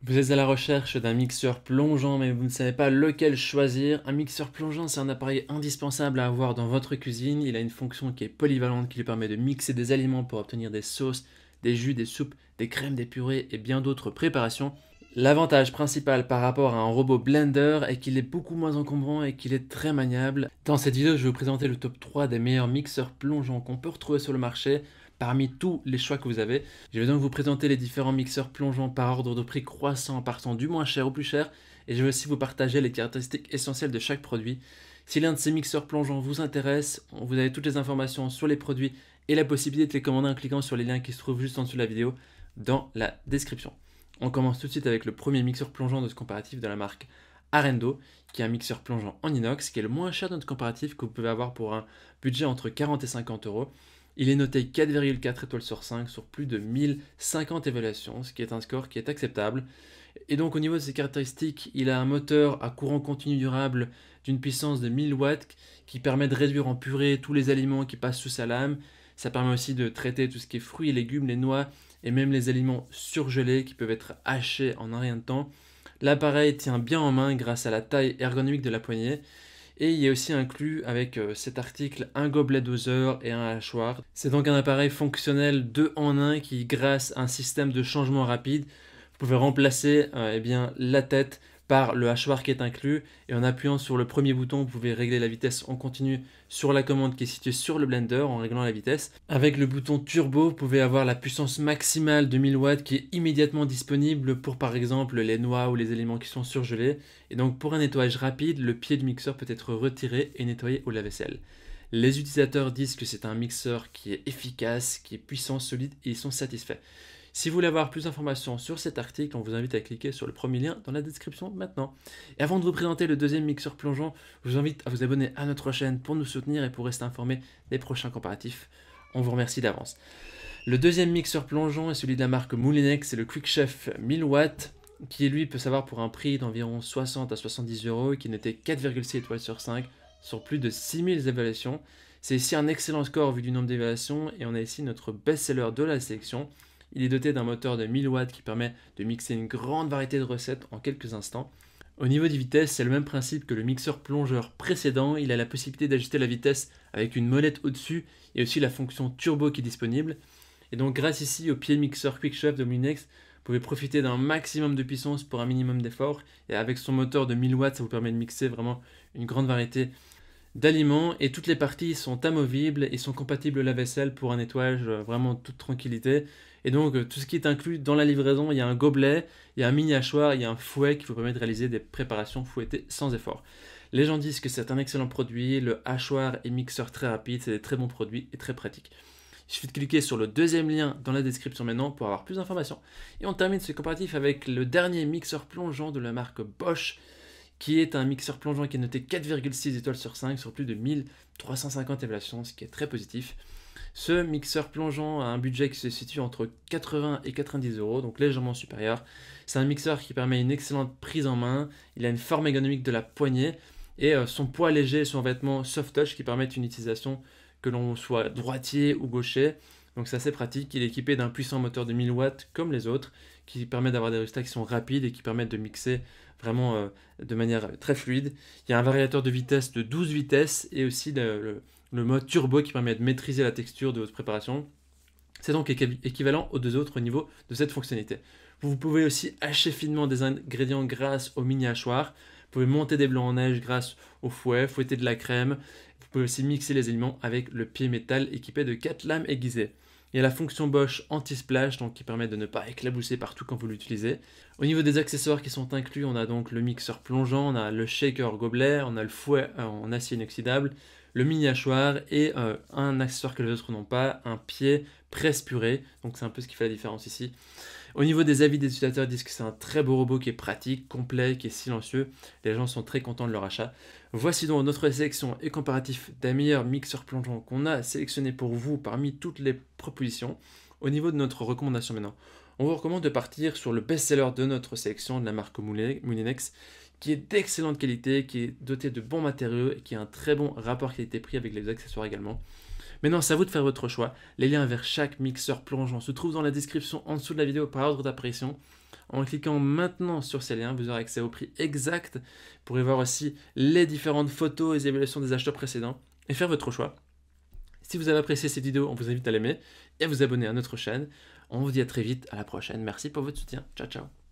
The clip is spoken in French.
Vous êtes à la recherche d'un mixeur plongeant mais vous ne savez pas lequel choisir. Un mixeur plongeant, c'est un appareil indispensable à avoir dans votre cuisine. Il a une fonction qui est polyvalente qui lui permet de mixer des aliments pour obtenir des sauces, des jus, des soupes, des crèmes, des purées et bien d'autres préparations. L'avantage principal par rapport à un robot blender est qu'il est beaucoup moins encombrant et qu'il est très maniable. Dans cette vidéo, je vais vous présenter le top 3 des meilleurs mixeurs plongeants qu'on peut retrouver sur le marché parmi tous les choix que vous avez. Je vais donc vous présenter les différents mixeurs plongeants par ordre de prix croissant, partant du moins cher au plus cher, et je vais aussi vous partager les caractéristiques essentielles de chaque produit. Si l'un de ces mixeurs plongeants vous intéresse, vous avez toutes les informations sur les produits et la possibilité de les commander en cliquant sur les liens qui se trouvent juste en dessous de la vidéo dans la description. On commence tout de suite avec le premier mixeur plongeant de ce comparatif de la marque Arendo, qui est un mixeur plongeant en inox, qui est le moins cher de notre comparatif que vous pouvez avoir pour un budget entre 40 et 50 euros. Il est noté 4,4 étoiles sur 5 sur plus de 1050 évaluations, ce qui est un score qui est acceptable. Et donc au niveau de ses caractéristiques, il a un moteur à courant continu durable d'une puissance de 1000 watts qui permet de réduire en purée tous les aliments qui passent sous sa lame. Ça permet aussi de traiter tout ce qui est fruits et légumes, les noix et même les aliments surgelés qui peuvent être hachés en un rien de temps. L'appareil tient bien en main grâce à la taille ergonomique de la poignée. Et il y a aussi inclus avec cet article un gobelet doseur et un hachoir. C'est donc un appareil fonctionnel 2 en 1 qui, grâce à un système de changement rapide, vous pouvez remplacer la tête par le hachoir qui est inclus. Et en appuyant sur le premier bouton, vous pouvez régler la vitesse en continu sur la commande qui est située sur le blender en réglant la vitesse. Avec le bouton turbo, vous pouvez avoir la puissance maximale de 1000 watts qui est immédiatement disponible pour par exemple les noix ou les aliments qui sont surgelés. Et donc pour un nettoyage rapide, le pied du mixeur peut être retiré et nettoyé au lave-vaisselle. Les utilisateurs disent que c'est un mixeur qui est efficace, qui est puissant, solide et ils sont satisfaits. Si vous voulez avoir plus d'informations sur cet article, on vous invite à cliquer sur le premier lien dans la description maintenant. Et avant de vous présenter le deuxième mixeur plongeant, je vous invite à vous abonner à notre chaîne pour nous soutenir et pour rester informé des prochains comparatifs. On vous remercie d'avance. Le deuxième mixeur plongeant est celui de la marque Moulinex, c'est le QuickChef 1000 watts, qui lui peut savoir pour un prix d'environ 60 à 70 euros et qui n'était 4,6 étoiles sur 5 sur plus de 6000 évaluations. C'est ici un excellent score vu du nombre d'évaluations et on a ici notre best-seller de la sélection. Il est doté d'un moteur de 1000 watts qui permet de mixer une grande variété de recettes en quelques instants. Au niveau des vitesses, c'est le même principe que le mixeur plongeur précédent. Il a la possibilité d'ajuster la vitesse avec une molette au-dessus et aussi la fonction turbo qui est disponible. Et donc grâce ici au pied mixeur QuickChef de Moulinex, vous pouvez profiter d'un maximum de puissance pour un minimum d'effort. Et avec son moteur de 1000 watts, ça vous permet de mixer vraiment une grande variété d'aliments. Et toutes les parties sont amovibles et sont compatibles au lave-vaisselle pour un nettoyage vraiment toute tranquillité. Et donc tout ce qui est inclus dans la livraison, il y a un gobelet, il y a un mini hachoir, il y a un fouet qui vous permet de réaliser des préparations fouettées sans effort. Les gens disent que c'est un excellent produit, le hachoir et mixeur très rapide, c'est des très bons produits et très pratiques. Il suffit de cliquer sur le deuxième lien dans la description maintenant pour avoir plus d'informations. Et on termine ce comparatif avec le dernier mixeur plongeant de la marque Bosch, qui est un mixeur plongeant qui est noté 4,6 étoiles sur 5 sur plus de 1350 évaluations, ce qui est très positif. Ce mixeur plongeant a un budget qui se situe entre 80 et 90 euros, donc légèrement supérieur. C'est un mixeur qui permet une excellente prise en main, il a une forme ergonomique de la poignée et son poids léger et son vêtement soft touch qui permettent une utilisation que l'on soit droitier ou gaucher. Donc c'est assez pratique, il est équipé d'un puissant moteur de 1000 watts comme les autres, qui permet d'avoir des résultats qui sont rapides et qui permettent de mixer vraiment de manière très fluide. Il y a un variateur de vitesse de 12 vitesses et aussi le mode turbo qui permet de maîtriser la texture de votre préparation. C'est donc équivalent aux deux autres niveaux de cette fonctionnalité. Vous pouvez aussi hacher finement des ingrédients grâce au mini hachoir. Vous pouvez monter des blancs en neige grâce au fouet, fouetter de la crème. Vous pouvez aussi mixer les aliments avec le pied métal équipé de 4 lames aiguisées. Il y a la fonction Bosch anti-splash donc qui permet de ne pas éclabousser partout quand vous l'utilisez. Au niveau des accessoires qui sont inclus, on a donc le mixeur plongeant, on a le shaker gobelet, on a le fouet en acier inoxydable, le mini hachoir et un accessoire que les autres n'ont pas, un pied presse purée. Donc c'est un peu ce qui fait la différence ici. Au niveau des avis des utilisateurs, ils disent que c'est un très beau robot qui est pratique, complet, qui est silencieux. Les gens sont très contents de leur achat. Voici donc notre sélection et comparatif des meilleurs mixeurs plongeants qu'on a sélectionnés pour vous parmi toutes les propositions. Au niveau de notre recommandation maintenant, on vous recommande de partir sur le best-seller de notre sélection de la marque Moulinex, qui est d'excellente qualité, qui est doté de bons matériaux et qui a un très bon rapport qualité-prix avec les accessoires également. Maintenant, c'est à vous de faire votre choix. Les liens vers chaque mixeur plongeant se trouvent dans la description en dessous de la vidéo par ordre d'apparition. En cliquant maintenant sur ces liens, vous aurez accès au prix exact. Vous pourrez voir aussi les différentes photos et évaluations des acheteurs précédents et faire votre choix. Si vous avez apprécié cette vidéo, on vous invite à l'aimer et à vous abonner à notre chaîne. On vous dit à très vite, à la prochaine. Merci pour votre soutien. Ciao, ciao.